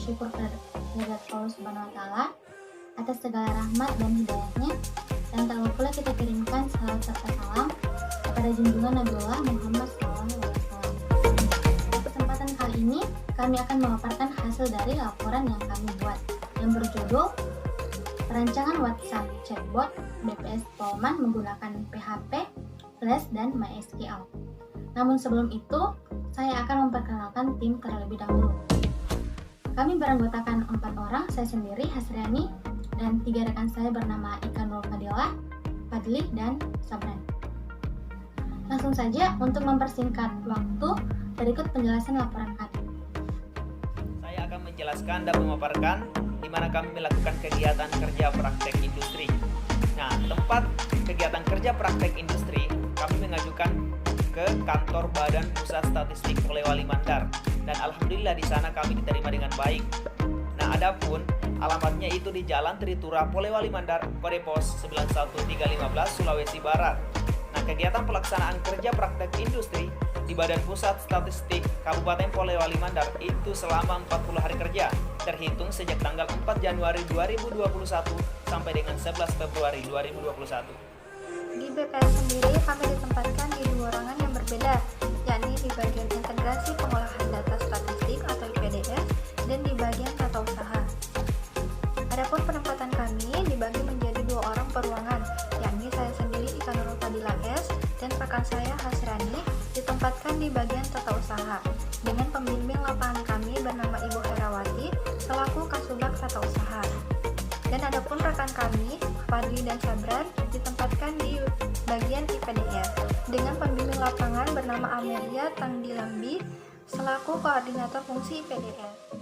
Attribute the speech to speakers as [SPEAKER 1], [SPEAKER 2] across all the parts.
[SPEAKER 1] bersyukur terhadap Allah Subhanahu wa Ta'ala atas segala rahmat dan hidayahnya, dan tak lupa pula kita kirimkan salawat serta salam kepada junjungan Nabiullah Muhammad SAW. Pada kesempatan kali ini, kami akan memaparkan hasil dari laporan yang kami buat yang berjudul Perancangan WhatsApp Chatbot BPS Polman menggunakan PHP, Flash, dan MySQL. Namun sebelum itu, saya akan memperkenalkan tim terlebih dahulu. Kami beranggotakan 4 orang, saya sendiri, Hasriani, dan 3 rekan saya bernama Ika Nurul Fadilah, Fadli, dan Sabran. Langsung saja untuk mempersingkat waktu, berikut penjelasan laporan kami.
[SPEAKER 2] Saya akan menjelaskan dan memaparkan di mana kami melakukan kegiatan kerja praktek industri. Nah, tempat kegiatan kerja praktek industri kami mengajukan ke kantor Badan Pusat Statistik Polewali Mandar, dan alhamdulillah di sana kami diterima dengan baik. Nah, adapun alamatnya itu di Jalan Tritura Polewali Mandar, kode pos 91315 Sulawesi Barat. Nah, kegiatan pelaksanaan kerja praktek industri di Badan Pusat Statistik Kabupaten Polewali Mandar itu selama 40 hari kerja, terhitung sejak tanggal 4 Januari 2021 sampai dengan 11 Februari 2021.
[SPEAKER 3] Di BPS sendiri kami ditempatkan di 2 ruangan yang berbeda, yakni di bagian integrasi pengolahan data statistik atau IPDS dan di bagian tata usaha. Adapun penempatan kami dibagi menjadi 2 orang per ruangan, yakni saya sendiri Ika Nurul Fadilah S dan rekan saya Hasrani ditempatkan di bagian tata usaha dengan pembimbing lapangan kami bernama Ibu Herawati selaku Kasubag Tata Usaha. Dan adapun rekan kami, Fadli dan Sabran, ditempatkan di bagian IPDS dengan pembimbing lapangan bernama Amelia Tangdilambi selaku koordinator fungsi IPDS.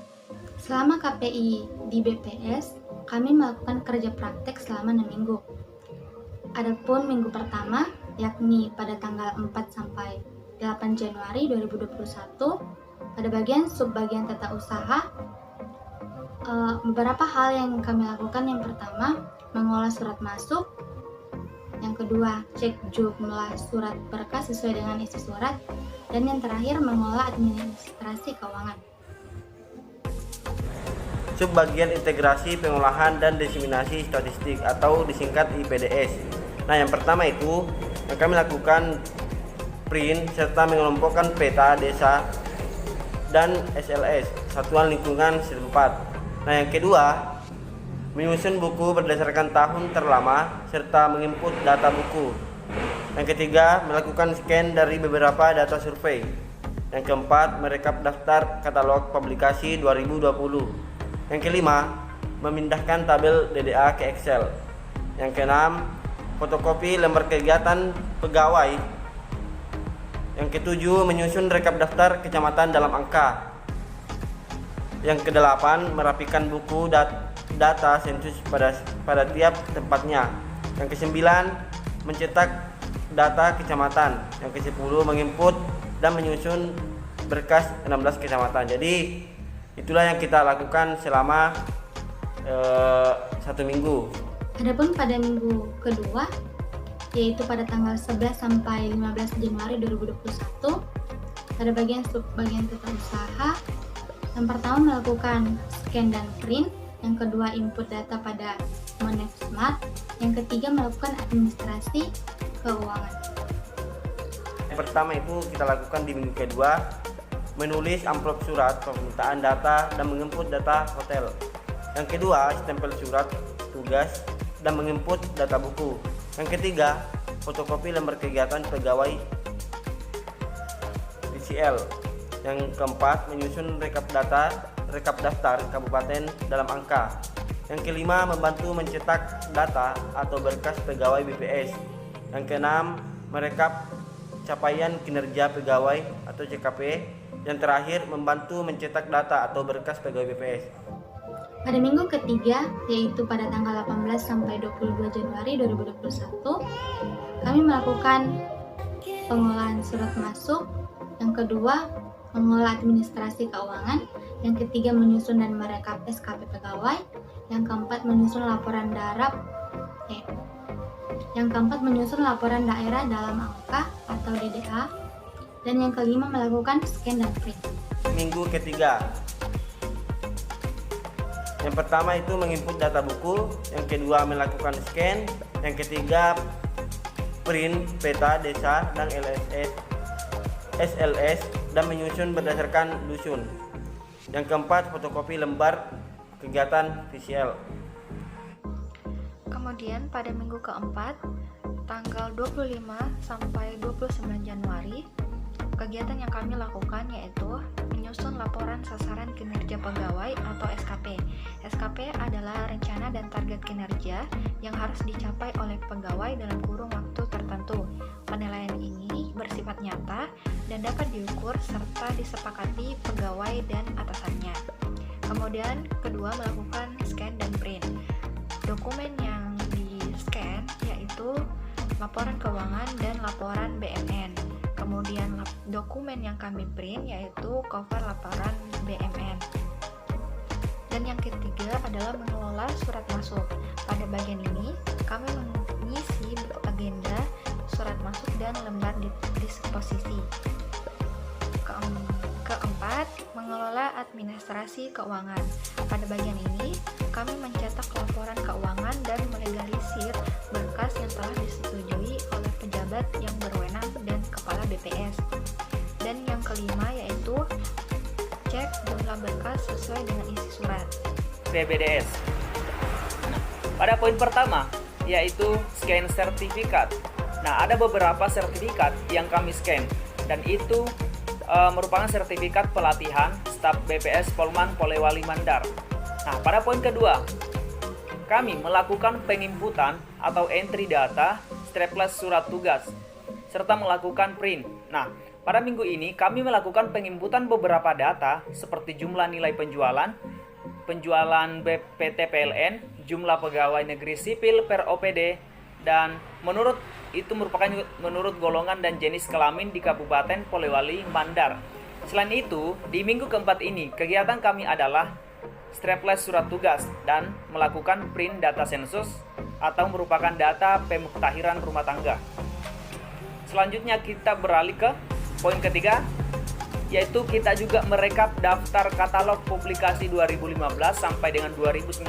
[SPEAKER 1] Selama KPI di BPS, kami melakukan kerja praktek selama 6 minggu. Adapun minggu pertama, yakni pada tanggal 4 sampai 8 Januari 2021, pada bagian subbagian tata usaha, beberapa hal yang kami lakukan. Yang pertama, mengolah surat masuk. Yang kedua, cek jumlah surat berkas sesuai dengan isi surat. Dan yang terakhir, mengolah administrasi keuangan.
[SPEAKER 4] Subbagian integrasi pengolahan dan diseminasi statistik atau disingkat IPDS. Nah, yang pertama itu yang kami lakukan print serta mengelompokkan peta desa dan SLS, Satuan Lingkungan setempat. Nah, yang kedua, menyusun buku berdasarkan tahun terlama serta menginput data buku. Yang ketiga, melakukan scan dari beberapa data survei. Yang keempat, merekap daftar katalog publikasi 2020. Yang kelima, memindahkan tabel DDA ke Excel. Yang keenam, fotokopi lembar kegiatan pegawai. Yang ketujuh, menyusun rekap daftar kecamatan dalam angka. Yang kedelapan, merapikan buku data sensus pada tiap tempatnya. Yang kesembilan, mencetak data kecamatan. Yang kesepuluh, menginput dan menyusun berkas 16 kecamatan. Jadi itulah yang kita lakukan selama 1 minggu.
[SPEAKER 1] Adapun pada minggu kedua, yaitu pada tanggal 11 sampai 15 Januari 2021, pada bagian subbagian tata usaha, yang pertama melakukan scan dan print, yang kedua input data pada Monev Smart, yang ketiga melakukan administrasi keuangan.
[SPEAKER 4] Yang pertama itu kita lakukan di minggu kedua, menulis amplop surat permintaan data dan menginput data hotel. Yang kedua, stempel surat tugas dan menginput data buku. Yang ketiga, fotokopi lembar kegiatan pegawai PCL. Yang keempat, menyusun rekap daftar kabupaten dalam angka. Yang kelima, membantu mencetak data atau berkas pegawai BPS. Yang keenam, merekap capaian kinerja pegawai atau CKP. Yang terakhir, membantu mencetak data atau berkas pegawai BPS.
[SPEAKER 1] Pada minggu ketiga, yaitu pada tanggal 18 sampai 22 Januari 2021, kami melakukan pengolahan surat masuk. Yang kedua, mengolah administrasi keuangan. Yang ketiga, menyusun dan merekap SKP pegawai. Yang keempat, menyusun laporan daerah dalam angka atau DDA. Dan yang kelima, melakukan scan dan print.
[SPEAKER 4] Minggu ketiga, Yang pertama itu menginput data buku, yang kedua melakukan scan, yang ketiga print peta desa dan SLS dan menyusun berdasarkan dusun. Yang keempat fotokopi lembar kegiatan visual.
[SPEAKER 3] Kemudian pada minggu keempat, tanggal 25 sampai 29 Januari, kegiatan yang kami lakukan yaitu menyusun laporan sasaran kinerja pegawai atau SKP. SKP adalah rencana dan target kinerja yang harus dicapai oleh pegawai dalam kurun waktu tertentu. Penilaian ini bersifat nyata dan dapat diukur serta disepakati pegawai dan atasannya. Kemudian kedua, melakukan scan dan print. Dokumen yang di-scan yaitu laporan keuangan dan laporan BMN. Kemudian dokumen yang kami print yaitu cover laporan BMN. Dan yang ketiga adalah mengelola surat masuk. Pada bagian ini, kami mengisi agenda, surat masuk, dan lembar disposisi. Keempat, mengelola administrasi keuangan. Pada bagian ini, kami mencetak laporan keuangan dan melegalisir berkas yang telah disetujui oleh pejabat yang berwenang dan kepala BPS. Dan yang kelima yaitu cek jumlah berkas sesuai dengan isi surat.
[SPEAKER 2] PBDS. Nah, pada poin pertama yaitu scan sertifikat. Nah, ada beberapa sertifikat yang kami scan dan itu merupakan sertifikat pelatihan staf BPS Polman Polewali Mandar. Nah, pada poin kedua, kami melakukan penginputan atau entry data strapless surat tugas serta melakukan print. Nah, pada minggu ini kami melakukan penginputan beberapa data seperti jumlah nilai penjualan PT PLN, jumlah pegawai negeri sipil per OPD, dan menurut golongan dan jenis kelamin di Kabupaten Polewali Mandar. Selain itu, di minggu keempat ini kegiatan kami adalah strapless surat tugas dan melakukan print data sensus atau merupakan data pemuktahiran rumah tangga. Selanjutnya kita beralih ke poin ketiga, yaitu kita juga merekap daftar katalog publikasi 2015 sampai dengan 2019.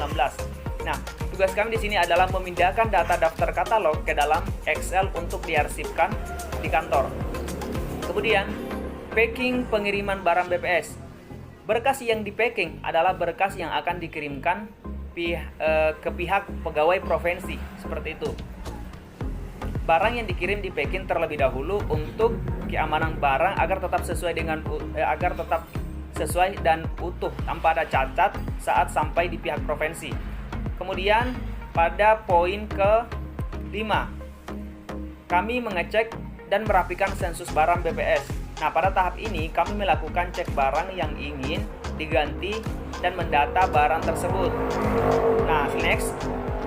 [SPEAKER 2] Nah, tugas kami di sini adalah memindahkan data daftar katalog ke dalam Excel untuk diarsipkan di kantor. Kemudian, packing pengiriman barang BPS. Berkas yang di-packing adalah berkas yang akan dikirimkan ke pihak pegawai provinsi, seperti itu. Barang yang dikirim di-packing terlebih dahulu untuk keamanan barang agar tetap sesuai dan utuh tanpa ada cacat saat sampai di pihak provinsi. Kemudian pada poin ke-5, kami mengecek dan merapikan sensus barang BPS. Nah, pada tahap ini kami melakukan cek barang yang ingin diganti dan mendata barang tersebut. Nah, next,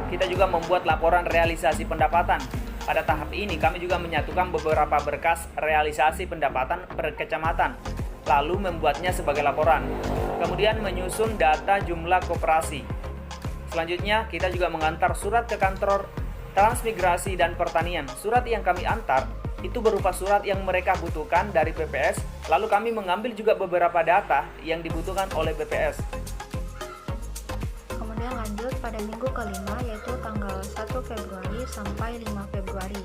[SPEAKER 2] kita juga membuat laporan realisasi pendapatan. Pada tahap ini kami juga menyatukan beberapa berkas realisasi pendapatan per kecamatan, lalu membuatnya sebagai laporan. Kemudian menyusun data jumlah koperasi. Selanjutnya, kita juga mengantar surat ke kantor transmigrasi dan pertanian. Surat yang kami antar itu berupa surat yang mereka butuhkan dari BPS, lalu kami mengambil juga beberapa data yang dibutuhkan oleh BPS.
[SPEAKER 3] Kemudian lanjut pada minggu kelima yaitu tanggal 1 Februari sampai 5 Februari.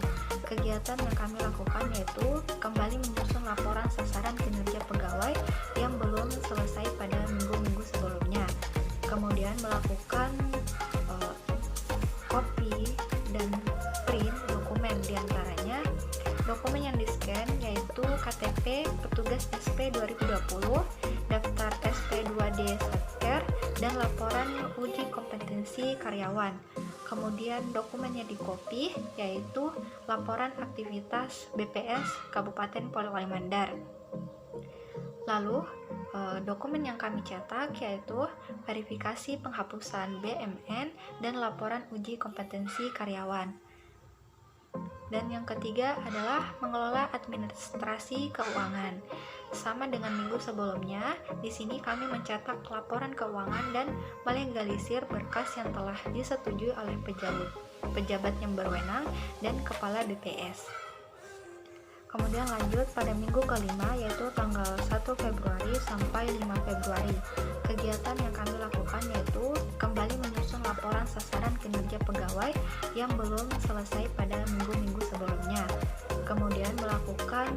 [SPEAKER 3] Kegiatan yang kami lakukan yaitu kembali menyusun laporan sasaran kinerja pegawai yang belum selesai pada minggu-minggu sebelumnya. Kemudian melakukan copy dan print dokumen, diantaranya dokumen yang di-scan yaitu KTP petugas SP 2020, daftar SP 2D Satker, dan laporan uji kompetensi karyawan. Kemudian dokumennya di-copy yaitu laporan aktivitas BPS Kabupaten Polewali Mandar. Lalu dokumen yang kami cetak yaitu verifikasi penghapusan BMN dan laporan uji kompetensi karyawan. Dan yang ketiga adalah mengelola administrasi keuangan. Sama dengan minggu sebelumnya, di sini kami mencetak laporan keuangan dan melegalisir berkas yang telah disetujui oleh pejabat yang berwenang dan kepala BPS. Kemudian lanjut pada minggu kelima yaitu tanggal 1 Februari sampai 5 Februari. Kegiatan yang kami lakukan yaitu yang belum selesai pada minggu-minggu sebelumnya. Kemudian melakukan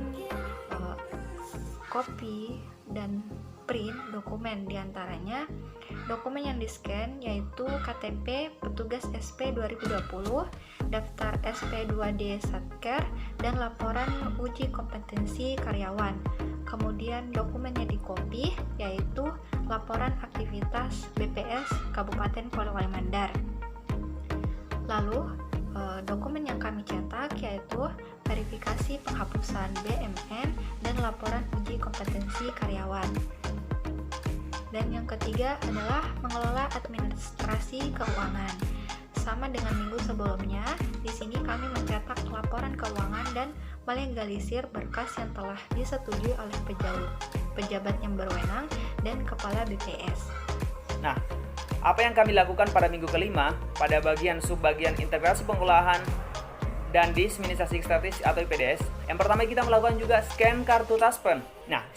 [SPEAKER 3] copy dan print dokumen, diantaranya dokumen yang di-scan yaitu KTP petugas SP 2020, daftar SP2D Satker, dan laporan uji kompetensi karyawan. Kemudian dokumen yang di-copy yaitu laporan aktivitas BPS Kabupaten Polewali Mandar. Lalu dokumen yang kami cetak yaitu verifikasi penghapusan BMN dan laporan uji kompetensi karyawan. Dan yang ketiga adalah mengelola administrasi keuangan. Sama dengan minggu sebelumnya, di sini kami mencetak laporan keuangan dan melegalisir berkas yang telah disetujui oleh pejabat yang berwenang dan kepala BPS.
[SPEAKER 2] Nah, apa yang kami lakukan pada minggu kelima pada bagian subbagian integrasi pengolahan dan diseminisasi statistik atau IPDS? Yang pertama, kita melakukan juga scan kartu Taspen. Nah,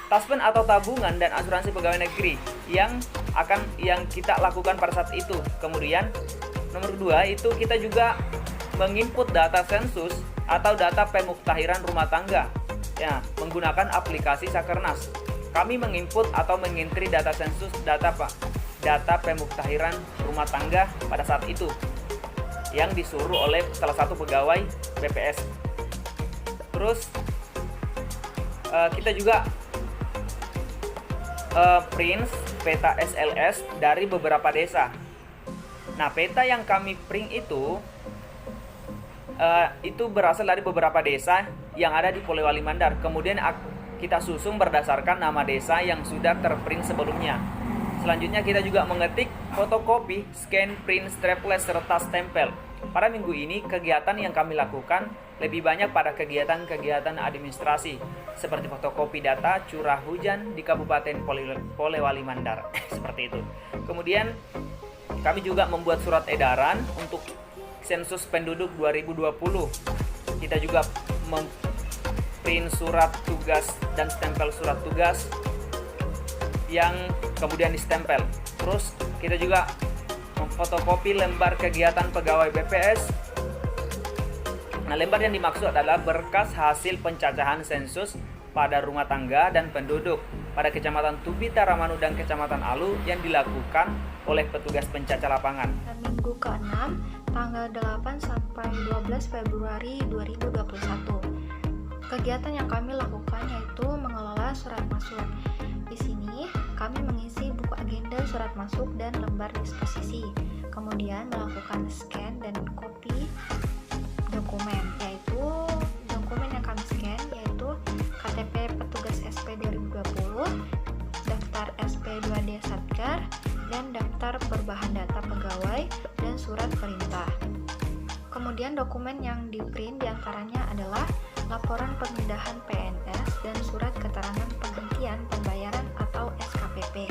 [SPEAKER 2] Taspen atau tabungan dan asuransi pegawai negeri yang kita lakukan pada saat itu. Kemudian nomor 2 itu kita juga menginput data sensus atau data pemuktahiran rumah tangga ya, menggunakan aplikasi Sakernas. Kami menginput atau mengentry data sensus, data pemuktahiran rumah tangga pada saat itu yang disuruh oleh salah satu pegawai BPS. Terus kita juga print peta SLS dari beberapa desa. Nah, peta yang kami print itu berasal dari beberapa desa yang ada di Polewali Mandar. Kemudian kita susun berdasarkan nama desa yang sudah terprint sebelumnya. Selanjutnya kita juga mengetik, fotokopi, scan, print, strapless, serta stempel. Pada minggu ini kegiatan yang kami lakukan lebih banyak pada kegiatan-kegiatan administrasi seperti fotokopi data curah hujan di Kabupaten Polewali Mandar. Seperti itu. Kemudian kami juga membuat surat edaran untuk sensus penduduk 2020. Kita juga memprint surat tugas dan stempel surat tugas yang kemudian distempel. Terus kita juga memfotokopi lembar kegiatan pegawai BPS. Nah, lembar yang dimaksud adalah berkas hasil pencacahan sensus pada rumah tangga dan penduduk pada Kecamatan Tubi Taramanu dan Kecamatan Alu yang dilakukan oleh petugas pencacah lapangan.
[SPEAKER 3] Minggu ke-6 tanggal 8 sampai 12 Februari 2021. Kegiatan yang kami lakukan yaitu mengelola surat masuk. Di sini kami mengisi buku agenda surat masuk dan lembar disposisi. Kemudian melakukan scan dan copy dokumen, yaitu dokumen yang kami scan yaitu KTP petugas SP 2020, daftar SP2D Satker, dan daftar berbahan data pegawai dan surat perintah. Kemudian dokumen yang di-print diantaranya adalah laporan pemindahan PNS dan surat keterangan penghentian pembayaran atau SKPP.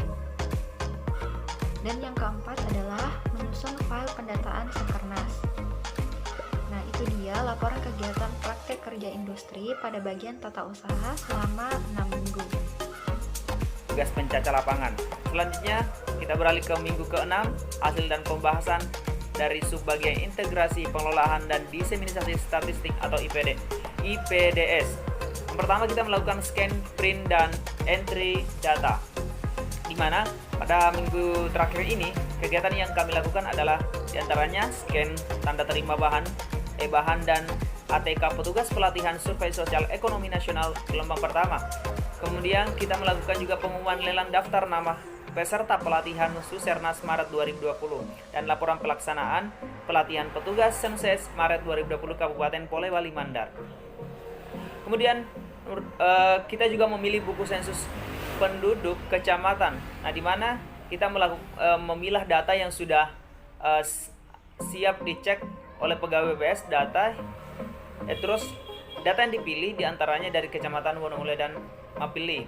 [SPEAKER 3] Dan yang keempat adalah menyusun file pendataan Sakernas. Nah, itu dia laporan kegiatan praktek kerja industri pada bagian tata usaha selama 6 minggu.
[SPEAKER 2] Tugas pencacah lapangan. Selanjutnya, kita beralih ke minggu ke-6, hasil dan pembahasan dari subbagian integrasi pengelolaan dan diseminisasi statistik atau IPDS. Yang pertama, kita melakukan scan, print, dan entry data. Di mana pada minggu terakhir ini, kegiatan yang kami lakukan adalah diantaranya scan tanda terima bahan dan ATK petugas pelatihan survei sosial ekonomi nasional gelombang pertama. Kemudian kita melakukan juga pengumuman lelang daftar nama peserta pelatihan Susernas Maret 2020 dan laporan pelaksanaan pelatihan petugas Senses Maret 2020 Kabupaten Polewali Mandar. Kemudian kita juga memilih buku sensus penduduk kecamatan. Nah, di mana kita memilah data yang sudah siap dicek oleh pegawai BPS terus data yang dipilih diantaranya dari Kecamatan Wonomulyo dan Mapili.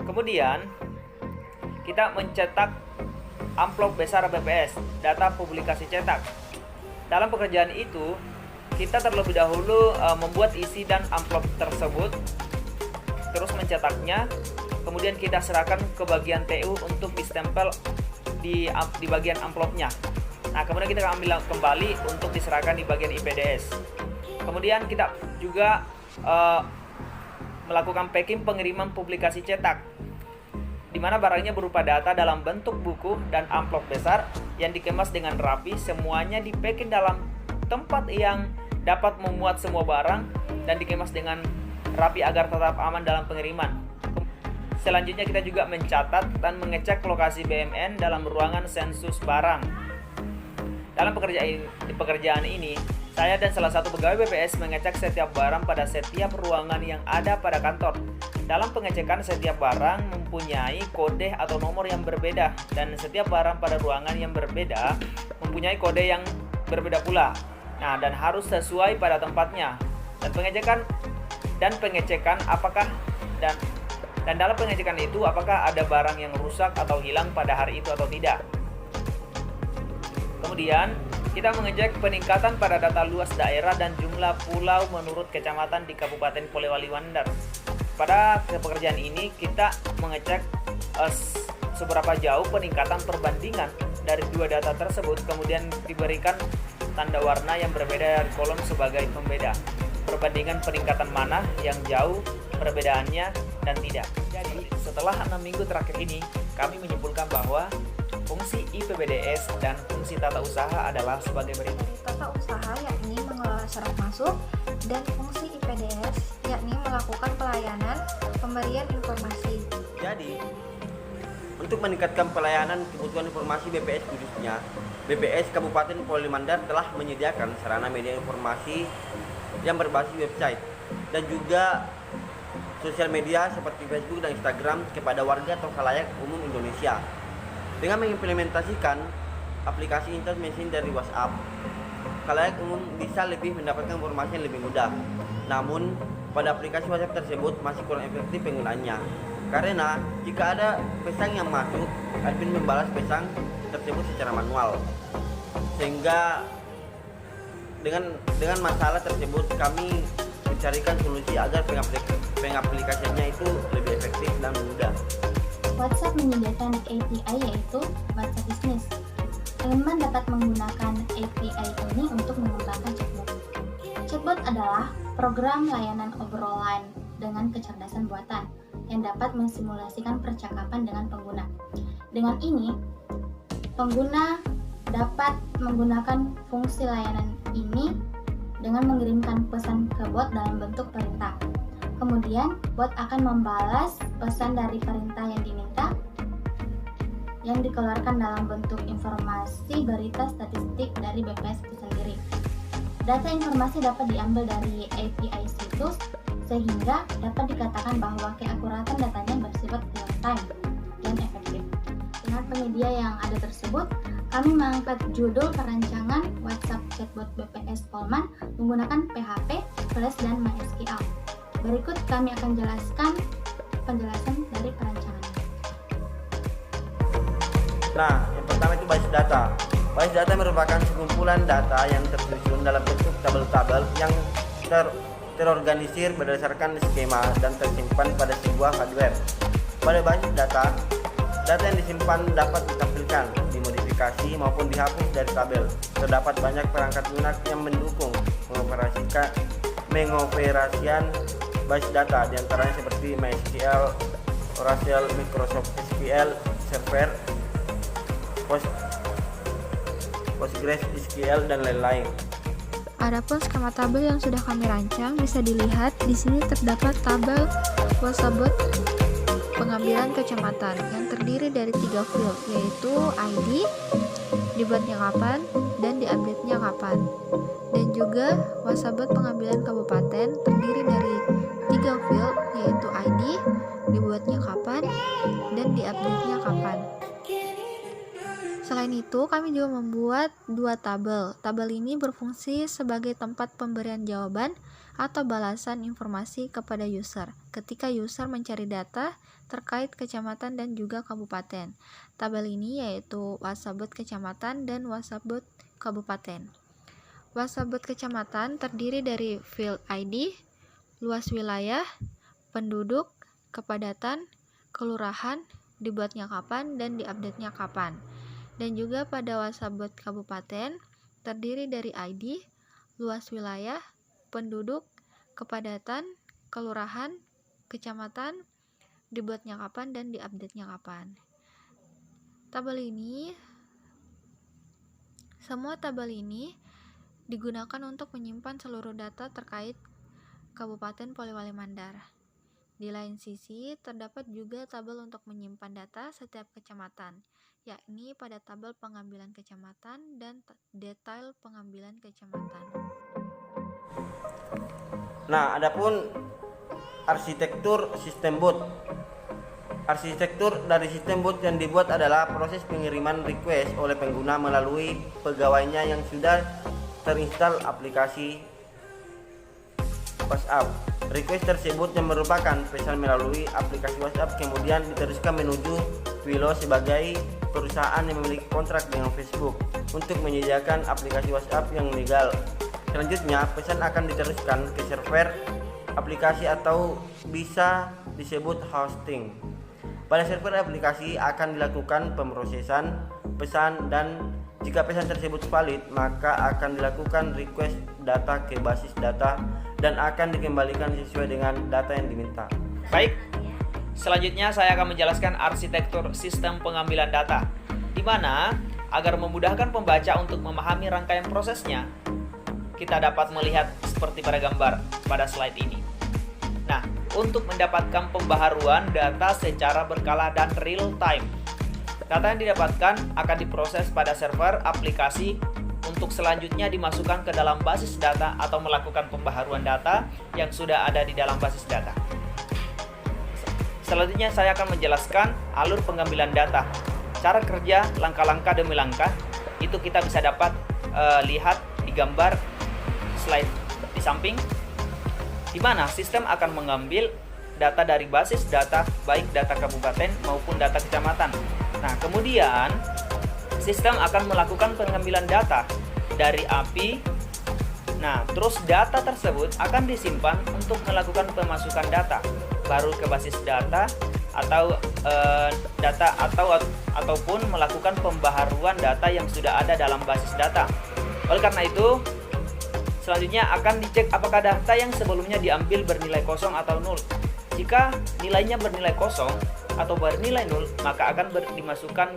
[SPEAKER 2] Kemudian kita mencetak amplop besar BPS, data publikasi cetak. Dalam pekerjaan itu, kita terlebih dahulu membuat isi dan amplop tersebut, terus mencetaknya, kemudian kita serahkan ke bagian TU untuk distempel di bagian amplopnya. Nah, kemudian kita ambil kembali untuk diserahkan di bagian IPDS. Kemudian kita juga melakukan packing pengiriman publikasi cetak, di mana barangnya berupa data dalam bentuk buku dan amplop besar yang dikemas dengan rapi. Semuanya di-packing dalam tempat yang dapat memuat semua barang dan dikemas dengan rapi agar tetap aman dalam pengiriman. Selanjutnya kita juga mencatat dan mengecek lokasi BMN dalam ruangan sensus barang. Dalam pekerjaan ini, saya dan salah satu pegawai BPS mengecek setiap barang pada setiap ruangan yang ada pada kantor. Dalam pengecekan, setiap barang mempunyai kode atau nomor yang berbeda, dan setiap barang pada ruangan yang berbeda mempunyai kode yang berbeda pula. Nah, dan harus sesuai pada tempatnya. Dan pengecekan apakah dan dalam pengecekan itu apakah ada barang yang rusak atau hilang pada hari itu atau tidak. Kemudian kita mengecek peningkatan pada data luas daerah dan jumlah pulau menurut kecamatan di Kabupaten Polewali Mandar. Pada pekerjaan ini kita mengecek seberapa jauh peningkatan perbandingan dari dua data tersebut, kemudian diberikan tanda warna yang berbeda dari kolom sebagai pembeda. Perbandingan peningkatan mana yang jauh perbedaannya dan tidak. Jadi setelah 6 minggu terakhir ini, kami menyimpulkan bahwa fungsi IPBDS dan fungsi tata usaha adalah sebagai berikut.
[SPEAKER 3] Tata usaha yakni mengelola syarat masuk, dan fungsi IPDS yakni melakukan pelayanan pemberian informasi.
[SPEAKER 4] Jadi, untuk meningkatkan pelayanan kebutuhan informasi BPS khususnya, BPS Kabupaten Polewali Mandar telah menyediakan sarana media informasi yang berbasis website dan juga sosial media seperti Facebook dan Instagram kepada warga atau khalayak umum Indonesia. Dengan mengimplementasikan aplikasi internet messaging dari WhatsApp, khalayak umum bisa lebih mendapatkan informasi yang lebih mudah. Namun, pada aplikasi WhatsApp tersebut masih kurang efektif penggunaannya. Karena jika ada pesan yang masuk, admin membalas pesan tersebut secara manual. Sehingga dengan masalah tersebut kami mencarikan solusi agar pengaplikasiannya itu lebih efektif dan mudah.
[SPEAKER 1] WhatsApp menyediakan API yaitu WhatsApp Business. Teman dapat menggunakan API ini untuk mengembangkan chatbot. Chatbot adalah program layanan obrolan dengan kecerdasan buatan yang dapat mensimulasikan percakapan dengan pengguna. Dengan ini, pengguna dapat menggunakan fungsi layanan ini dengan mengirimkan pesan ke bot dalam bentuk perintah. Kemudian, bot akan membalas pesan dari perintah yang diminta yang dikeluarkan dalam bentuk informasi berita statistik dari BPS itu sendiri. Data informasi dapat diambil dari API situs sehingga dapat dikatakan bahwa keakuratan datanya bersifat real time dan efektif. Dengan penyedia yang ada tersebut, kami mengangkat judul perancangan WhatsApp Chatbot BPS Polman menggunakan PHP, Flash, dan MySQL. Berikut kami akan jelaskan penjelasan dari perancangannya.
[SPEAKER 4] Nah, yang pertama itu basis data. Basis data merupakan sekumpulan data yang tersusun dalam bentuk tabel-tabel yang terorganisir berdasarkan skema dan tersimpan pada sebuah hardware. Pada basis data yang disimpan dapat ditampilkan, dimodifikasi maupun dihapus dari tabel. Terdapat banyak perangkat lunak yang mendukung mengoperasian basis data, diantaranya seperti MySQL, Oracle, Microsoft SQL Server, PostgreSQL, dan lain-lain.
[SPEAKER 3] Adapun skema tabel yang sudah kami rancang bisa dilihat di sini. Terdapat tabel WhatsApp pengambilan kecamatan yang terdiri dari 3 field, yaitu ID, dibuatnya kapan, dan diupdate-nya kapan. Dan juga WhatsApp pengambilan kabupaten terdiri dari 3 field, yaitu ID, dibuatnya kapan, dan diupdate-nya kapan. Selain itu, kami juga membuat 2 tabel. Tabel ini berfungsi sebagai tempat pemberian jawaban atau balasan informasi kepada user ketika user mencari data terkait kecamatan dan juga kabupaten. Tabel ini yaitu WhatsApp kecamatan dan WhatsApp kabupaten. WhatsApp kecamatan terdiri dari field ID, luas wilayah, penduduk, kepadatan, kelurahan, dibuatnya kapan, dan diupdate-nya kapan. Dan juga pada WhatsApp bot kabupaten terdiri dari ID, luas wilayah, penduduk, kepadatan, kelurahan, kecamatan, dibuatnya kapan dan diupdate-nya kapan. Semua tabel ini digunakan untuk menyimpan seluruh data terkait Kabupaten Poliwali Mandar. Di lain sisi, terdapat juga tabel untuk menyimpan data setiap kecamatan, yakni pada tabel pengambilan kecamatan dan detail pengambilan kecamatan.
[SPEAKER 4] Nah, adapun arsitektur sistem bot. Arsitektur dari sistem bot yang dibuat adalah proses pengiriman request oleh pengguna melalui pegawainya yang sudah terinstall aplikasi WhatsApp. Request tersebut yang merupakan pesan melalui aplikasi WhatsApp kemudian diteruskan menuju Twilio sebagai perusahaan yang memiliki kontrak dengan Facebook untuk menyediakan aplikasi WhatsApp yang legal. Selanjutnya, pesan akan diteruskan ke server aplikasi atau bisa disebut hosting. Pada server aplikasi akan dilakukan pemrosesan pesan dan jika pesan tersebut valid, maka akan dilakukan request data ke basis data dan akan dikembalikan sesuai dengan data yang diminta.
[SPEAKER 2] Baik, selanjutnya saya akan menjelaskan arsitektur sistem pengambilan data, di mana agar memudahkan pembaca untuk memahami rangkaian prosesnya, kita dapat melihat seperti pada gambar pada slide ini. Nah, untuk mendapatkan pembaharuan data secara berkala dan real time, data yang didapatkan akan diproses pada server aplikasi untuk selanjutnya dimasukkan ke dalam basis data atau melakukan pembaharuan data yang sudah ada di dalam basis data. Selanjutnya saya akan menjelaskan alur pengambilan data. Cara kerja langkah-langkah demi langkah itu kita bisa dapat lihat di gambar slide di samping, di mana sistem akan mengambil data dari basis data baik data kabupaten maupun data kecamatan. Nah, kemudian sistem akan melakukan pengambilan data dari API. Nah, terus data tersebut akan disimpan untuk melakukan pemasukan data baru ke basis data atau ataupun melakukan pembaharuan data yang sudah ada dalam basis data. Oleh karena itu, selanjutnya akan dicek apakah data yang sebelumnya diambil bernilai kosong atau nol. Jika nilainya bernilai kosong atau bernilai nol, maka akan dimasukkan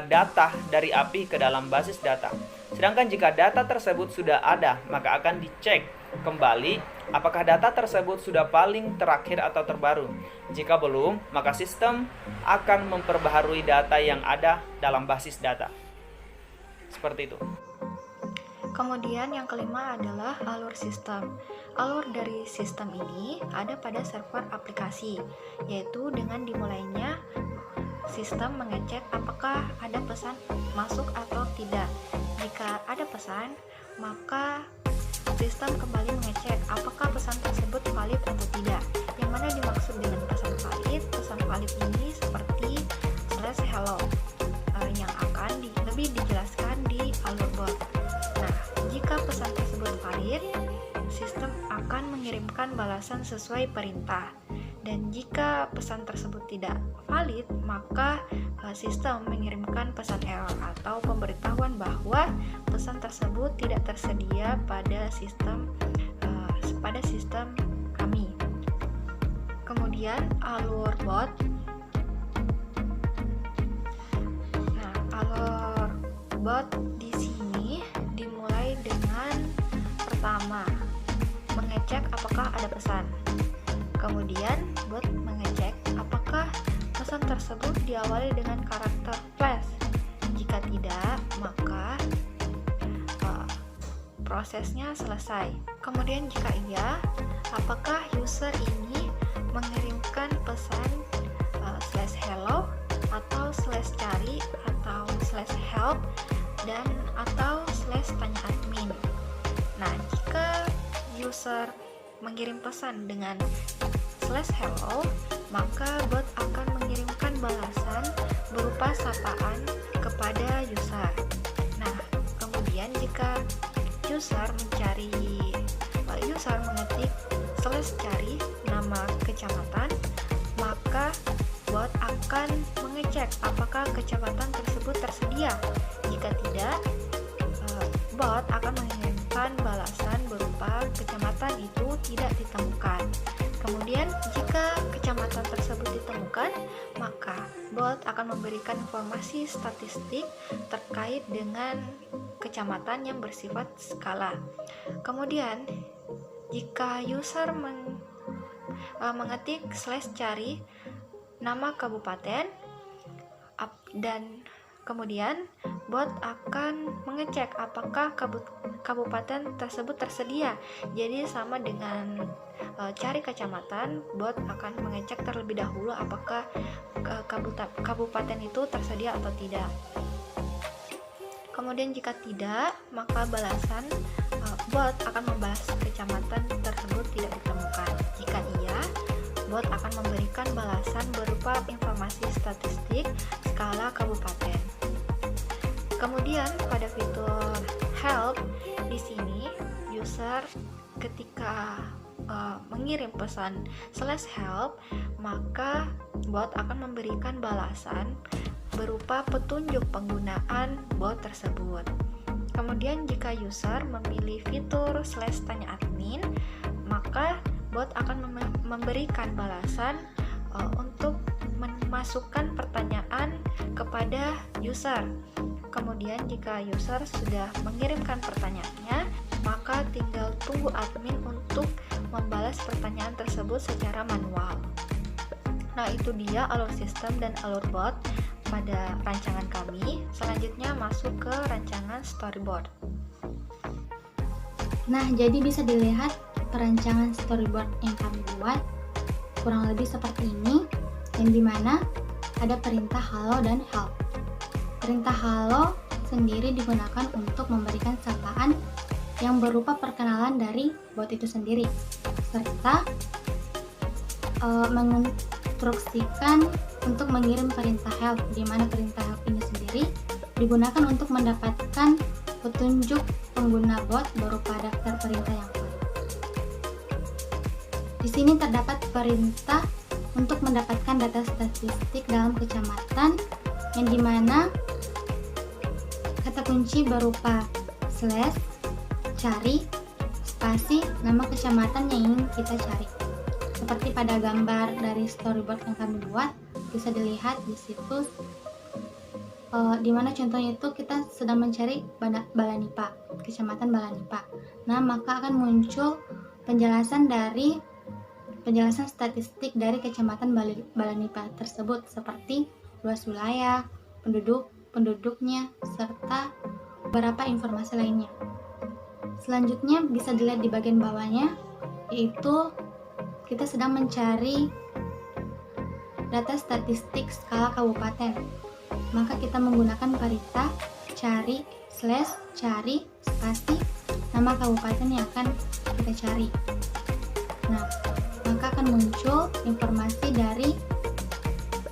[SPEAKER 2] data dari API ke dalam basis data. Sedangkan jika data tersebut sudah ada, maka akan dicek kembali apakah data tersebut sudah paling terakhir atau terbaru. Jika belum, maka sistem akan memperbaharui data yang ada dalam basis data. Seperti itu.
[SPEAKER 3] Kemudian yang kelima adalah alur sistem. Alur dari sistem ini ada pada server aplikasi, yaitu dengan dimulainya sistem mengecek apakah ada pesan masuk atau tidak. Jika ada pesan, maka sistem kembali mengecek apakah pesan tersebut valid atau tidak. Yang mana dimaksud dengan pesan valid ini seperti /hello yang akan lebih dijelaskan di alur bot. Nah, jika pesan tersebut valid, sistem akan mengirimkan balasan sesuai perintah. Dan jika pesan tersebut tidak valid, maka sistem mengirimkan pesan error atau pemberitahuan bahwa pesan tersebut tidak tersedia pada sistem kami. Kemudian alur bot. Nah, alur bot di sini dimulai dengan pertama mengecek apakah ada pesan. Kemudian bot mengecek apakah pesan tersebut diawali dengan karakter flash. Jika tidak, maka prosesnya selesai. Kemudian jika iya, apakah user ini mengirimkan pesan /hello atau /cari atau /help dan atau /tanya admin. Nah, jika user mengirim pesan dengan /hello, maka bot akan mengirimkan balasan berupa sapaan kepada user. Nah, kemudian jika user mengetik /cari nama kecamatan, maka bot akan mengecek apakah kecamatan tersebut tersedia tersedia. Jika tidak, bot akan mengirimkan balasan berupa kecamatan itu tidak ditemukan. Kemudian, jika kecamatan tersebut ditemukan, maka bot akan memberikan informasi statistik terkait dengan kecamatan yang bersifat skala. Kemudian, jika user mengetik /cari nama kabupaten dan kemudian bot akan mengecek apakah kabupaten tersebut tersedia. Jadi sama dengan cari kecamatan, bot akan mengecek terlebih dahulu apakah kabupaten itu tersedia atau tidak. Kemudian jika tidak, maka balasan bot akan membalas kecamatan tersebut tidak ditemukan. Jika iya, bot akan memberikan balasan berupa informasi statistik skala kabupaten. Kemudian pada fitur help di sini user ketika mengirim pesan /help, maka bot akan memberikan balasan berupa petunjuk penggunaan bot tersebut. Kemudian jika user memilih fitur /tanya admin, maka bot akan memberikan balasan untuk memasukkan pertanyaan kepada user. Kemudian jika user sudah mengirimkan pertanyaannya, maka tinggal tunggu admin untuk membalas pertanyaan tersebut secara manual. Nah, itu dia alur sistem dan alur bot pada rancangan kami. Selanjutnya masuk ke rancangan storyboard.
[SPEAKER 1] Nah, jadi bisa dilihat perancangan storyboard yang kami buat kurang lebih seperti ini, yang dimana ada perintah halo dan help. Perintah halo sendiri digunakan untuk memberikan sapaan yang berupa perkenalan dari bot itu sendiri, serta menginstruksikan untuk mengirim perintah help, di mana perintah help ini sendiri digunakan untuk mendapatkan petunjuk pengguna bot berupa daftar perintah yang valid. Di sini terdapat perintah untuk mendapatkan data statistik dalam kecamatan, yang dimana kata kunci berupa /cari spasi nama kecamatan yang ingin kita cari. Seperti pada gambar dari storyboard yang kami buat, bisa dilihat di situ dimana contohnya itu kita sedang mencari Balanipa, kecamatan Balanipa. Nah, maka akan muncul penjelasan statistik dari kecamatan Balanipa tersebut, seperti luas wilayah, penduduknya, serta beberapa informasi lainnya. Selanjutnya bisa dilihat di bagian bawahnya, yaitu kita sedang mencari data statistik skala kabupaten. Maka kita menggunakan perintah cari /cari spasi nama kabupaten yang akan kita cari. Nah, maka akan muncul informasi dari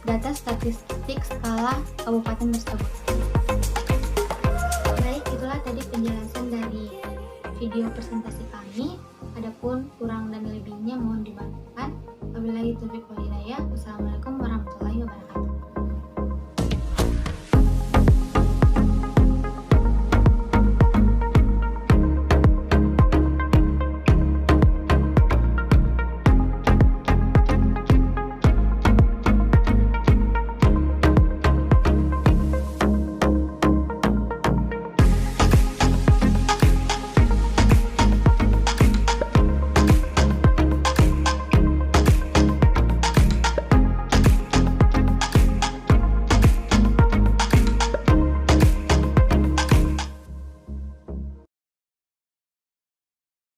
[SPEAKER 1] data statistik skala kabupaten tersebut. Baik, itulah tadi penjelasan dari video presentasi kami. Adapun kurang dan lebihnya mohon dimaafkan. Wabillahi taufiq wal hidayah. Wassalamualaikum warahmatullahi wabarakatuh.